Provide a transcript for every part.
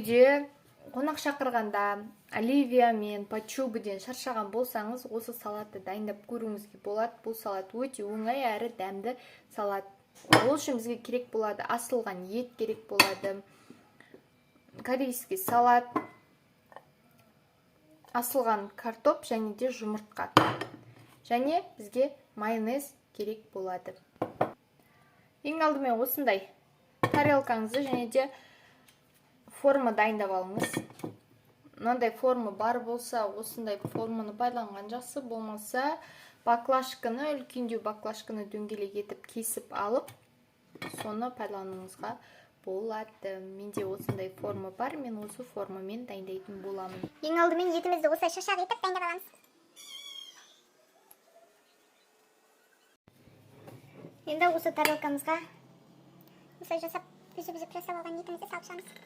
үйде қонақ шақырғанда оливия мен пачугіден шаршаған болсаңыз, осы салатты дайындап көруіңізге болады. Бұл салат өте оңай әрі дәмді салат. Ол үшін бізге керек болады асылған ет керек болады, корейский салат, асылған картоп және де жұмыртқа. Және бізге майонез керек болады. Ең алдымен осындай тарелкаңызды және де форма дайындап алыңыз. Мынандай форма бар болса, осындай форманы пайдаланған жақсы, болмаса баклажканы, үлкендеу баклажканы дөңгелек етіп кесіп алып, соны пайдалануыңызға болады. Менде осындай форма бар, мен осы формамен дайындайтын боламын. Ең алдымен етімізді осылай шашақ етіп дайындап аламыз. Енді осы тарелкамызға осылай жасап, үзіп жасап алған етімізді салып шығамыз.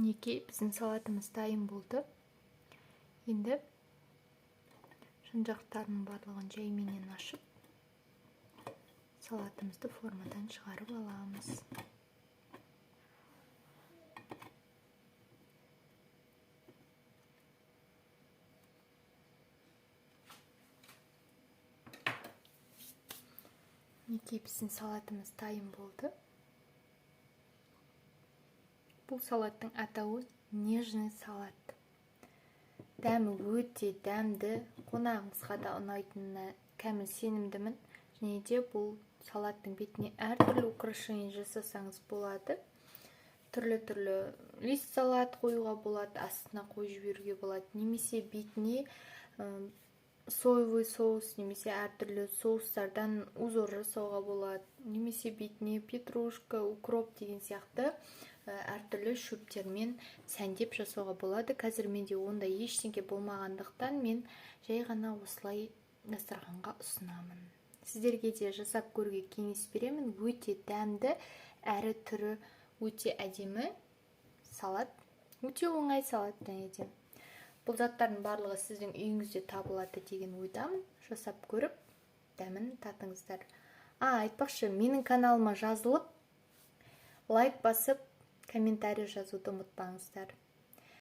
Мінекей, біздің салатымыз дайын болды. Енді жан-жақтарының барлығын жайменен ашып, салатымызды формадан шығарып аламыз. Мінекей, біздің салатымыз дайын болды. Бұл салаттың атауы нежный салат. Дәмі өте дәмді, қонағыңызға да ұнайтынына кәміл сенімдімін. Және де бұл салаттың бетіне әртүрлі украшение жасасаңыз болады. Түрлі-түрлі лист салат қоюға болады, астына қойып жіберуге болады. Немесе бетіне соевый соус, немесе әртүрлі соустардан узор жасауға болады. Немесе бетіне петрушка, укроп деген сияқты әртүрлі шөптермен сәндеп жасауға болады. Қазір менде онда ештеңе болмағандықтан мен жай ғана осылай дастарханға ұсынамын. Сіздерге де жасап көруге кеңес беремін. Өте дәмді, әрі түрі өте әдемі салат. Өте оңай салат және де. Бұл заттардың барлығы сіздің үйіңізде табылады деген ойдамын. Жасап көріп, дәмін татыңыздар. Айтпақшы, менің каналыма жазылып, лайк басып, комментарий жазуды ұмытпаңыздар.